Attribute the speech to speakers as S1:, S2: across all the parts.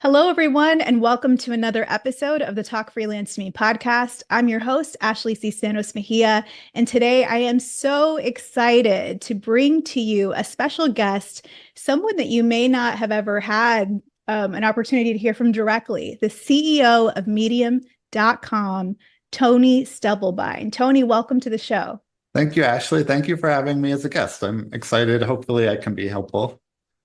S1: Hello, everyone, and welcome to another episode of the Talk Freelance to Me podcast. I'm your host, Ashley C. Stanos Mejia, and today I am so excited to bring to you a special guest, someone that you may not have ever had an opportunity to hear from directly, the CEO of Medium.com, Tony Stubblebine. Tony, welcome to the show.
S2: Thank you, Ashley. Thank you for having me as a guest. I'm excited. Hopefully, I can be helpful.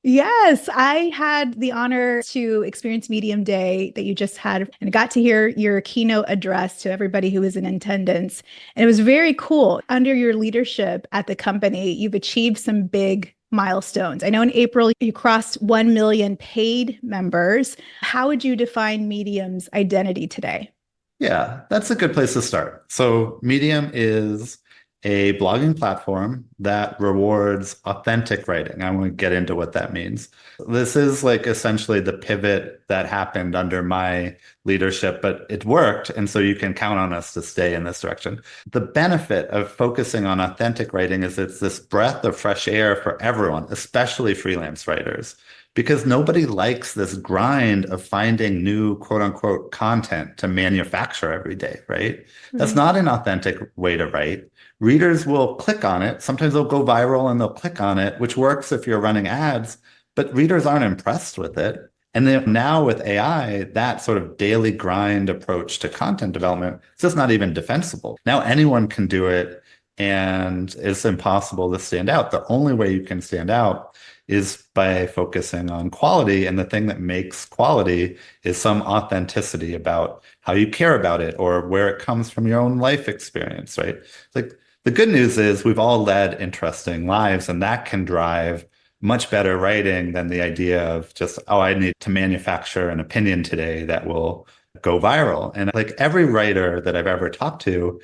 S1: Yes, I had the honor to experience Medium Day that you just had and got to hear your keynote address to everybody who was in attendance. And it was very cool. Under your leadership at the company, you've achieved some big milestones. I know in April you crossed 1 million paid members. How would you define Medium's identity today?
S2: Yeah, that's a good place to start. So, Medium is a blogging platform that rewards authentic writing. I want to get into what that means. This is like essentially the pivot that happened under my leadership, but it worked. And so you can count on us to stay in this direction. The benefit of focusing on authentic writing is it's this breath of fresh air for everyone, especially freelance writers, because nobody likes this grind of finding new quote unquote content to manufacture every day, right? That's not an authentic way to write. Readers will click on it. Sometimes they'll go viral and they'll click on it, which works if you're running ads, but readers aren't impressed with it. And then now with AI, that sort of daily grind approach to content development, it's just not even defensible. Now anyone can do it and it's impossible to stand out. The only way you can stand out is by focusing on quality. And the thing that makes quality is some authenticity about how you care about it or where it comes from your own life experience, right? Like the good news is we've all led interesting lives, and that can drive much better writing than the idea of just, oh, I need to manufacture an opinion today that will go viral. And like every writer that I've ever talked to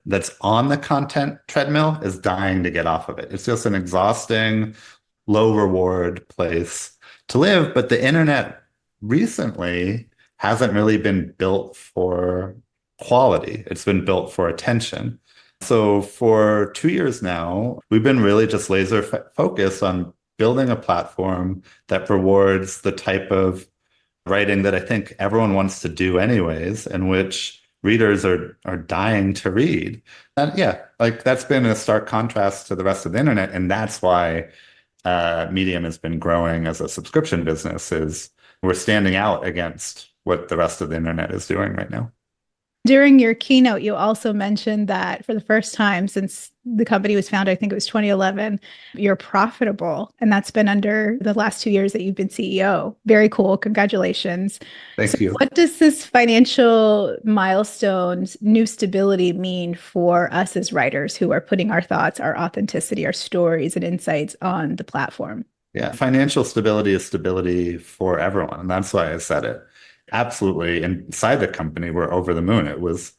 S2: that's on the content treadmill is dying to get off of it. It's just an exhausting, low reward place to live. But the internet recently hasn't really been built for quality. It's been built for attention. So for 2 years now, we've been really just laser focused on building a platform that rewards the type of writing that I think everyone wants to do anyways, and which readers are dying to read. And yeah, like that's been a stark contrast to the rest of the internet. And that's why Medium has been growing as a subscription business, is we're standing out against what the rest of the internet is doing right now.
S1: During your keynote, you also mentioned that for the first time since the company was founded, I think it was 2011, you're profitable. And that's been under the last 2 years that you've been CEO. Very cool. Congratulations. So
S2: Thank you.
S1: what does this financial milestones, new stability mean for us as writers who are putting our thoughts, our authenticity, our stories and insights on the platform?
S2: Yeah, financial stability is stability for everyone. And that's why I said it. Absolutely. Inside the company, we're over the moon. It was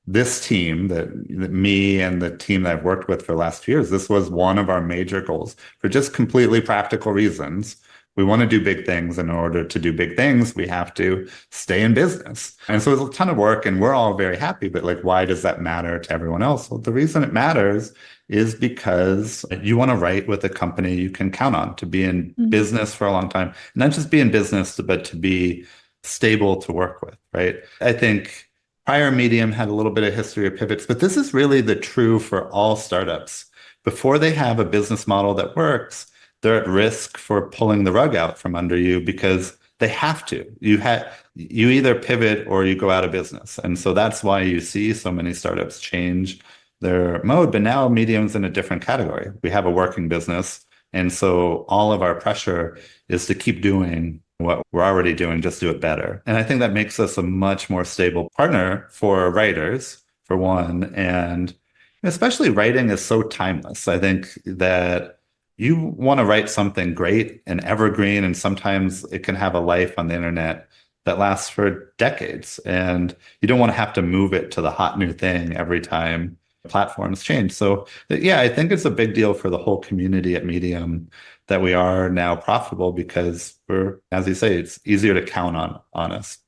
S2: this team that me and the team that I've worked with for the last 2 years, this was one of our major goals for just completely practical reasons. We want to do big things. In order to do big things, we have to stay in business. And so it's a ton of work and we're all very happy, but like, why does that matter to everyone else? Well, the reason it matters is because you want to write with a company you can count on to be in business for a long time, not just be in business, but to be stable to work with, right? I think prior Medium had a little bit of history of pivots, but this is really the true for all startups. Before they have a business model that works, they're at risk for pulling the rug out from under you because they have to. You either pivot or you go out of business. And so that's why you see so many startups change their mode. But now Medium's in a different category. We have a working business. And so all of our pressure is to keep doing what we're already doing, just do it better. And I think that makes us a much more stable partner for writers, for one. And especially writing is so timeless. I think that you want to write something great and evergreen, and sometimes it can have a life on the internet that lasts for decades. And you don't want to have to move it to the hot new thing every time platforms change. So yeah, I think it's a big deal for the whole community at Medium that we are now profitable because we're, as you say, it's easier to count on us.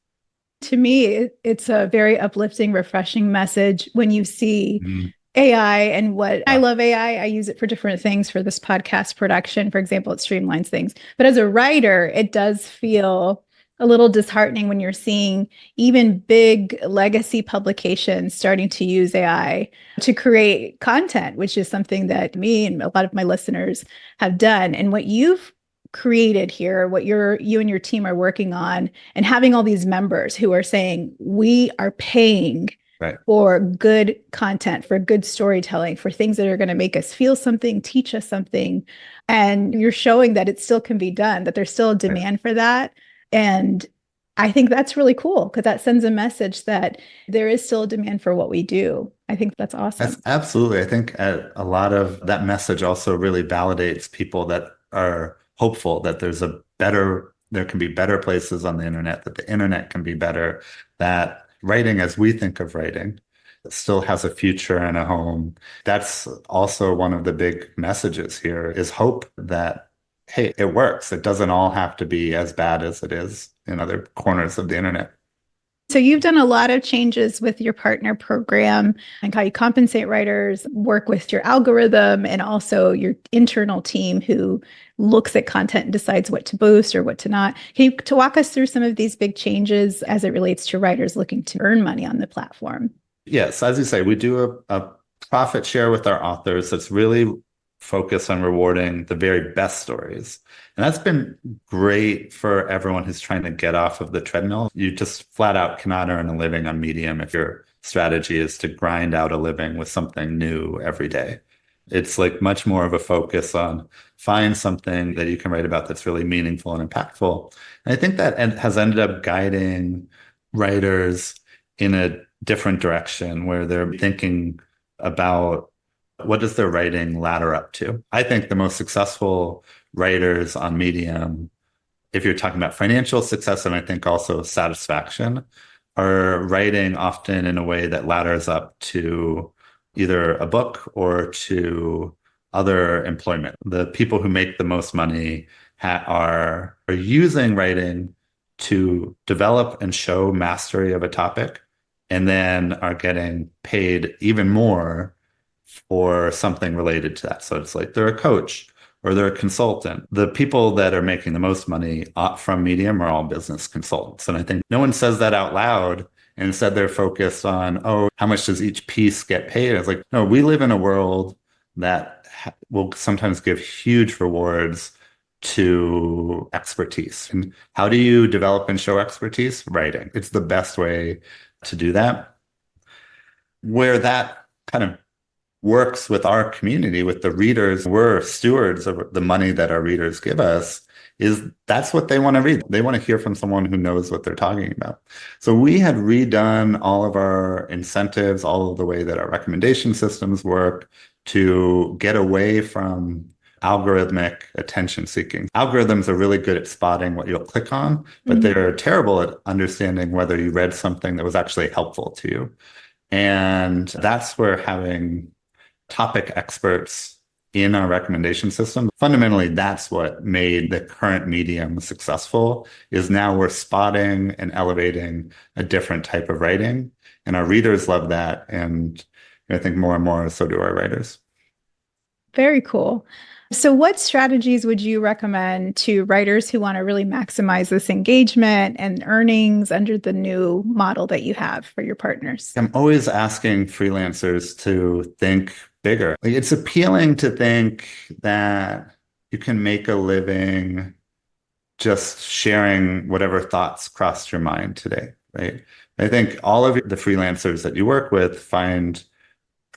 S1: To me, it's a very uplifting, refreshing message when you see AI and what I love AI. I use it for different things for this podcast production. For example, it streamlines things. But as a writer, it does feel a little disheartening when you're seeing even big legacy publications starting to use AI to create content, which is something that me and a lot of my listeners have done. And what you've created here, what you and your team are working on, and having all these members who are saying, we are paying
S2: Right.
S1: for good content, for good storytelling, for things that are going to make us feel something, teach us something. And you're showing that it still can be done, that there's still a
S2: Right.
S1: demand for that. And I think that's really cool because that sends a message that there is still a demand for what we do. I think that's awesome.
S2: That's absolutely. I think a lot of that message also really validates people that are hopeful that there can be better places on the internet, that the internet can be better, that writing as we think of writing still has a future and a home. That's also one of the big messages here is hope that, hey, it works. It doesn't all have to be as bad as it is in other corners of the internet.
S1: So you've done a lot of changes with your partner program and how you compensate writers, work with your algorithm, and also your internal team who looks at content and decides what to boost or what to not. Can you to walk us through some of these big changes as it relates to writers looking to earn money on the platform?
S2: Yes, as you say, we do a profit share with our authors that's really focused on rewarding the very best stories. And that's been great for everyone who's trying to get off of the treadmill. You just flat out cannot earn a living on Medium if your strategy is to grind out a living with something new every day. It's like much more of a focus on find something that you can write about that's really meaningful and impactful. And I think that has ended up guiding writers in a different direction where they're thinking about what does their writing ladder up to. I think the most successful writers on Medium, if you're talking about financial success and I think also satisfaction, are writing often in a way that ladders up to either a book or to other employment. The people who make the most money are using writing to develop and show mastery of a topic, and then are getting paid even more for something related to that. So it's like they're a coach or they're a consultant. The people that are making the most money from Medium are all business consultants. And I think no one says that out loud. And instead, they're focused on, oh, how much does each piece get paid? It's like, no, we live in a world that will sometimes give huge rewards to expertise. And how do you develop and show expertise? Writing. It's the best way to do that. Where that kind of works with our community, with the readers, we're stewards of the money that our readers give us, is that's what they want to read. They want to hear from someone who knows what they're talking about. So we had redone all of our incentives, all of the way that our recommendation systems work to get away from algorithmic attention seeking. Algorithms are really good at spotting what you'll click on, but they're terrible at understanding whether you read something that was actually helpful to you. And that's where having topic experts in our recommendation system, fundamentally, that's what made the current Medium successful, is now we're spotting and elevating a different type of writing. And our readers love that. And I think more and more, so do our writers.
S1: Very cool. So, what strategies would you recommend to writers who want to really maximize this engagement and earnings under the new model that you have for your partners?
S2: I'm always asking freelancers to think bigger. Like, it's appealing to think that you can make a living just sharing whatever thoughts crossed your mind today, right? I think all of the freelancers that you work with find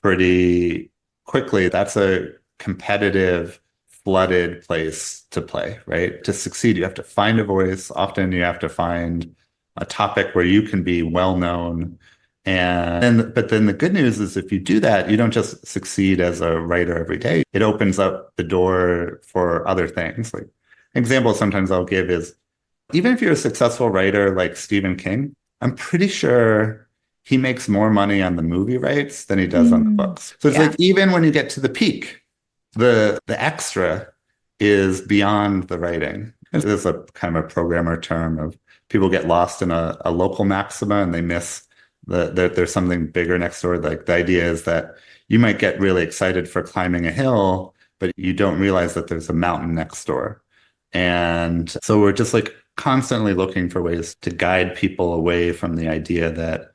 S2: pretty quickly that's a competitive, flooded place to play, right? To succeed, you have to find a voice. Often you have to find a topic where you can be well known. But then the good news is if you do that, you don't just succeed as a writer every day. It opens up the door for other things. Like an example sometimes I'll give is even if you're a successful writer like Stephen King, I'm pretty sure he makes more money on the movie rights than he does on the books. So it's like even when you get to the peak, the extra is beyond the writing. There's a kind of a programmer term of people get lost in a local maxima and they miss that there's something bigger next door. Like the idea is that you might get really excited for climbing a hill, but you don't realize that there's a mountain next door. And so we're just like constantly looking for ways to guide people away from the idea that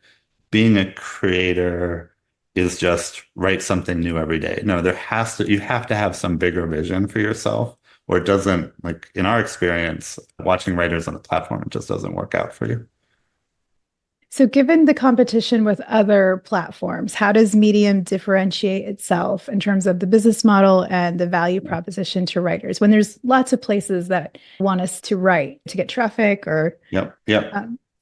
S2: being a creator is just write something new every day. No, you have to have some bigger vision for yourself, or it doesn't, like in our experience, watching writers on the platform, it just doesn't work out for you.
S1: So, given the competition with other platforms, how does Medium differentiate itself in terms of the business model and the value proposition to writers when there's lots of places that want us to write to get traffic or,
S2: Yep.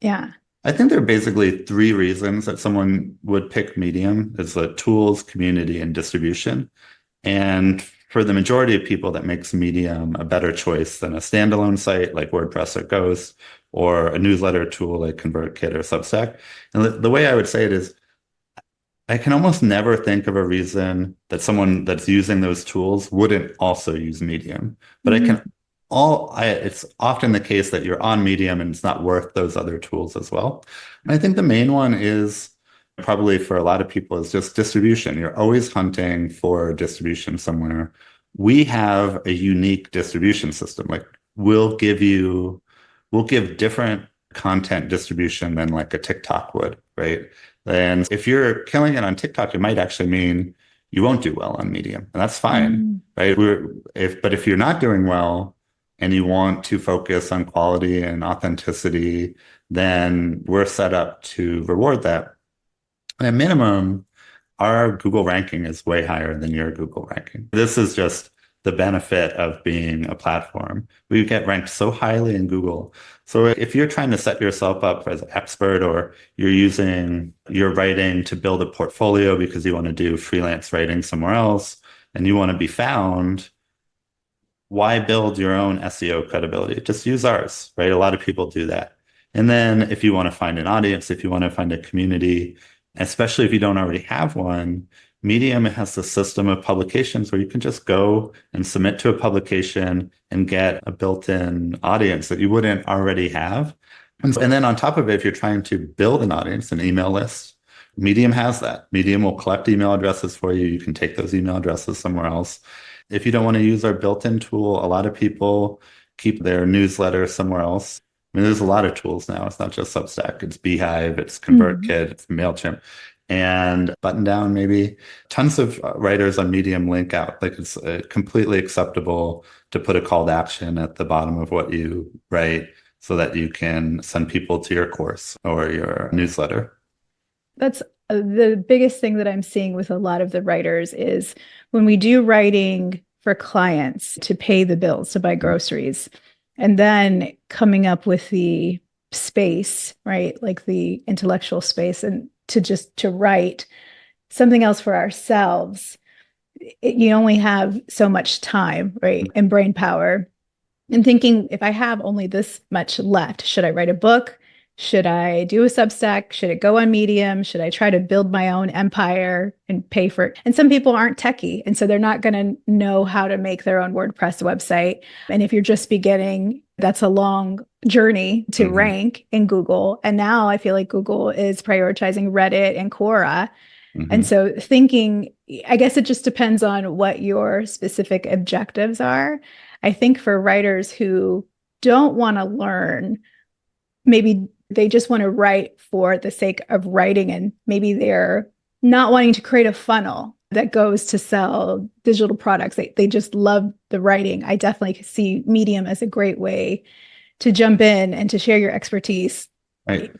S1: Yeah.
S2: I think there are basically three reasons that someone would pick Medium. It's the tools, community, and distribution. And for the majority of people, that makes Medium a better choice than a standalone site like WordPress or Ghost, or a newsletter tool like ConvertKit or Substack. And the way I would say it is, I can almost never think of a reason that someone that's using those tools wouldn't also use Medium. But it's often the case that you're on Medium and it's not worth those other tools as well. And I think the main one is probably for a lot of people is just distribution. You're always hunting for distribution somewhere. We have a unique distribution system. Like we'll give different content distribution than like a TikTok would, right? And if you're killing it on TikTok, it might actually mean you won't do well on Medium, and that's fine, right? But if you're not doing well and you want to focus on quality and authenticity, then we're set up to reward that. At minimum, our Google ranking is way higher than your Google ranking. This is just the benefit of being a platform. We get ranked so highly in Google. So if you're trying to set yourself up as an expert, or you're using your writing to build a portfolio because you want to do freelance writing somewhere else and you want to be found, why build your own SEO credibility? Just use ours, right? A lot of people do that. And then if you want to find an audience, if you want to find a community, especially if you don't already have one, Medium has the system of publications where you can just go and submit to a publication and get a built-in audience that you wouldn't already have. And then on top of it, if you're trying to build an audience, an email list, Medium has that. Medium will collect email addresses for you. You can take those email addresses somewhere else. If you don't want to use our built-in tool, a lot of people keep their newsletter somewhere else. I mean, there's a lot of tools now. It's not just Substack. It's Beehive, it's ConvertKit, it's MailChimp, and Button Down maybe. Tons of writers on Medium link out. Like it's completely acceptable to put a call to action at the bottom of what you write so that you can send people to your course or your newsletter.
S1: That's the biggest thing that I'm seeing with a lot of the writers is when we do writing for clients to pay the bills, to buy groceries, and then coming up with the space, right? Like the intellectual space, and to write something else for ourselves. You only have so much time, right? And brain power. And thinking, if I have only this much left, should I write a book? Should I do a Substack? Should it go on Medium? Should I try to build my own empire and pay for it? And some people aren't techie, and so they're not going to know how to make their own WordPress website. And if you're just beginning, that's a long journey to rank in Google. And now I feel like Google is prioritizing Reddit and Quora. And so thinking, I guess it just depends on what your specific objectives are. I think for writers who don't want to learn, maybe they just want to write for the sake of writing, and maybe they're not wanting to create a funnel that goes to sell digital products. They just love the writing. I definitely see Medium as a great way to jump in and to share your expertise,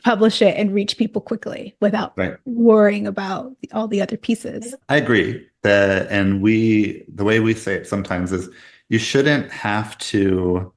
S1: publish it, and reach people quickly without worrying about all the other pieces.
S2: I agree. The way we say it sometimes is you shouldn't have to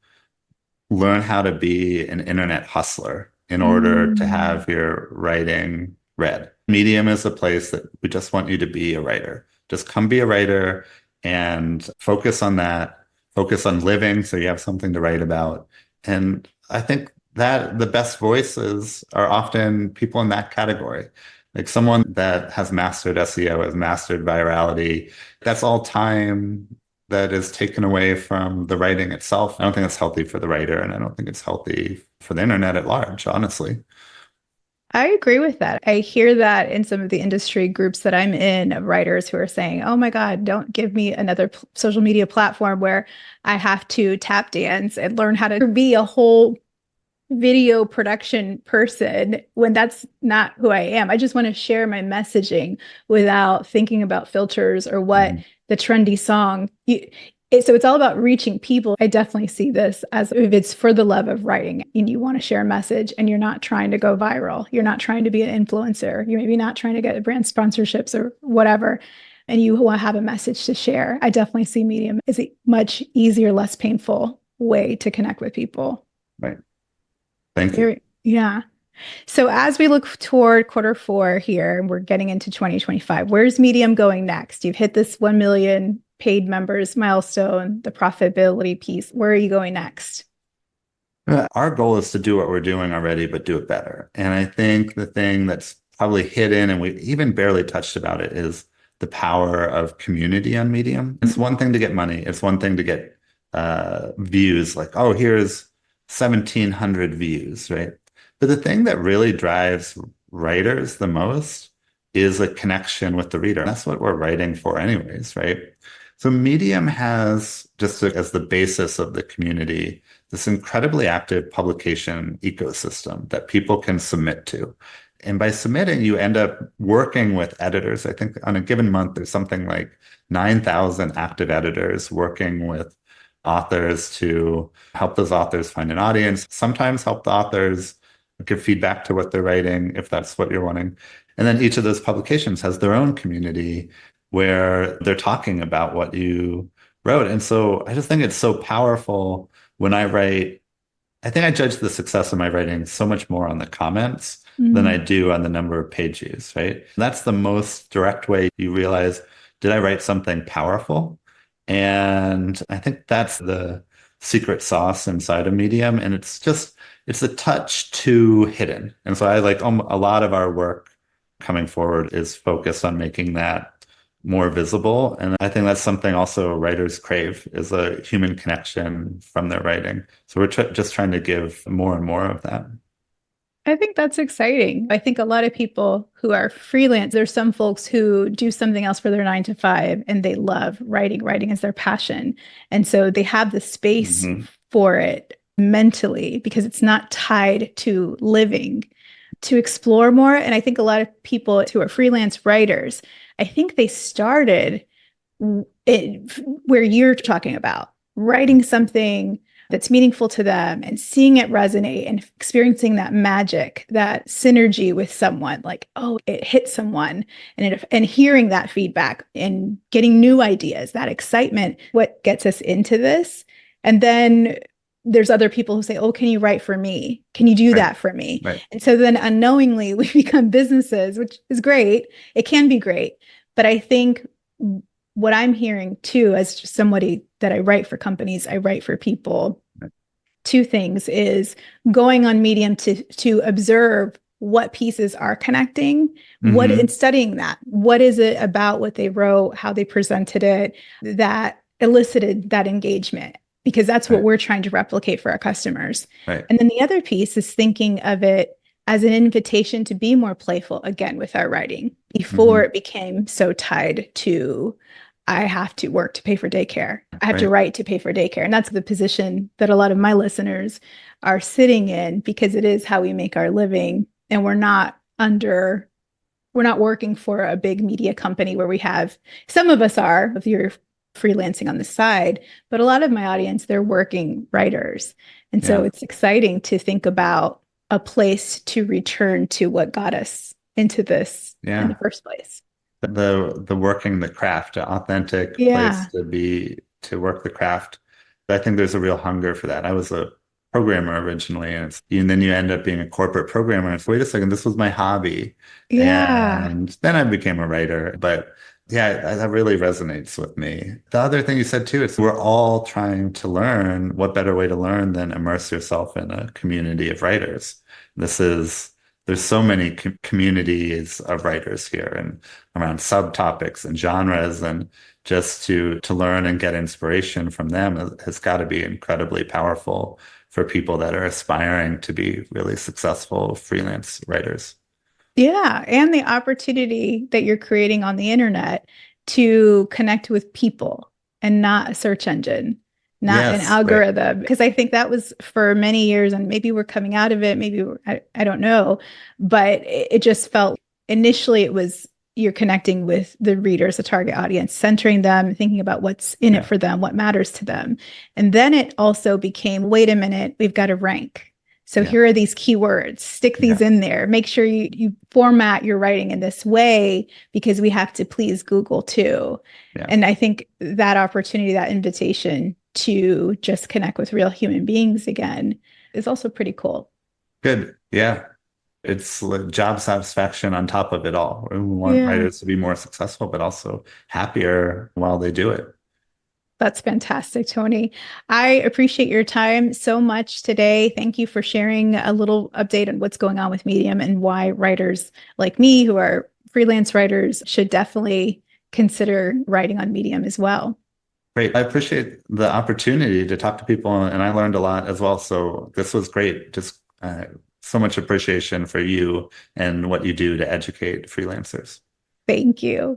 S2: learn how to be an internet hustler in order to have your writing read. Medium is a place that we just want you to be a writer. Just come be a writer and focus on that. Focus on living so you have something to write about. And I think that the best voices are often people in that category. Like someone that has mastered SEO, has mastered virality. That's all time that is taken away from the writing itself. I don't think it's healthy for the writer, and I don't think it's healthy for the internet at large, honestly.
S1: I agree with that. I hear that in some of the industry groups that I'm in of writers who are saying, oh my God, don't give me another social media platform where I have to tap dance and learn how to be a whole video production person when that's not who I am. I just want to share my messaging without thinking about filters or what the trendy song. So it's all about reaching people. I definitely see this as if it's for the love of writing and you want to share a message and you're not trying to go viral. You're not trying to be an influencer. You're maybe not trying to get brand sponsorships or whatever. And you want to have a message to share. I definitely see Medium as a much easier, less painful way to connect with people.
S2: Right. Thank you.
S1: Yeah. So as we look toward Q4 here, and we're getting into 2025, where's Medium going next? You've hit this 1 million paid members milestone, the profitability piece. Where are you going next?
S2: Our goal is to do what we're doing already, but do it better. And I think the thing that's probably hidden, and we even barely touched about it, is the power of community on Medium. It's one thing to get money. It's one thing to get views, like, oh, here's 1,700 views, right? But the thing that really drives writers the most is a connection with the reader. And that's what we're writing for anyways, right? So Medium has, just as the basis of the community, this incredibly active publication ecosystem that people can submit to. And by submitting, you end up working with editors. I think on a given month, there's something like 9,000 active editors working with authors to help those authors find an audience, sometimes help the authors give feedback to what they're writing, if that's what you're wanting. And then each of those publications has their own community where they're talking about what you wrote. And so I just think it's so powerful when I write. I think I judge the success of my writing so much more on the comments than I do on the number of page views, right? And that's the most direct way you realize, did I write something powerful? And I think that's the secret sauce inside of Medium. And it's a touch too hidden. And so I like a lot of our work coming forward is focused on making that more visible. And I think that's something also writers crave, is a human connection from their writing. So we're just trying to give more and more of that.
S1: I think that's exciting. I think a lot of people who are freelance, there's some folks who do something else for their 9 to 5 and they love writing. Writing is their passion. And so they have the space for it mentally because it's not tied to living, to explore more. And I think a lot of people who are freelance writers, I think they started where you're talking about, writing something that's meaningful to them and seeing it resonate and experiencing that magic, that synergy with someone, like, oh, it hit someone, and hearing that feedback and getting new ideas, that excitement, what gets us into this. And then there's other people who say, oh, can you write for me? Can you do that for me?
S2: Right.
S1: And so then unknowingly we become businesses, which is great. It can be great. But I think what I'm hearing too, as just somebody that I write for companies, I write for people, two things is going on Medium to observe what pieces are connecting, what in studying that, what is it about what they wrote, how they presented it, that elicited that engagement, because that's what we're trying to replicate for our customers.
S2: Right.
S1: And then the other piece is thinking of it as an invitation to be more playful again with our writing before it became so tied to, I have to work to pay for daycare. I have to write to pay for daycare. And that's the position that a lot of my listeners are sitting in, because it is how we make our living. And we're not working for a big media company where we have, some of us are, if you're freelancing on the side, but a lot of my audience, they're working writers. And so it's exciting to think about a place to return to what got us into this in the first place.
S2: The working the craft, an authentic place to work the craft. I think there's a real hunger for that. I was a programmer originally, and then you end up being a corporate programmer. And it's, wait a second, this was my hobby. And then I became a writer. But that really resonates with me. The other thing you said too is we're all trying to learn. What better way to learn than immerse yourself in a community of writers? There's so many communities of writers here, and around subtopics and genres, and just to learn and get inspiration from them has got to be incredibly powerful for people that are aspiring to be really successful freelance writers.
S1: Yeah, and the opportunity that you're creating on the internet to connect with people and not a search engine. not an
S2: Yes, right.
S1: algorithm. Because I think that was for many years, and maybe we're coming out of it, maybe I don't know, but it just felt initially it was you're connecting with the readers, the target audience, centering them, thinking about what's in it
S2: Yeah,
S1: for them, what matters to them. And then it also became, wait a minute, we've got to rank. So
S2: yeah,
S1: here are these keywords, stick these
S2: yeah,
S1: in there, make sure you format your writing in this way because we have to please Google too.
S2: yeah.
S1: And I think that opportunity, that invitation to just connect with real human beings again is also pretty cool.
S2: Good. Yeah. It's like job satisfaction on top of it all. We want
S1: Yeah.
S2: writers to be more successful, but also happier while they do it.
S1: That's fantastic, Tony. I appreciate your time so much today. Thank you for sharing a little update on what's going on with Medium and why writers like me, who are freelance writers, should definitely consider writing on Medium as well.
S2: Great. I appreciate the opportunity to talk to people, and I learned a lot as well. So this was great. Just so much appreciation for you and what you do to educate freelancers.
S1: Thank you.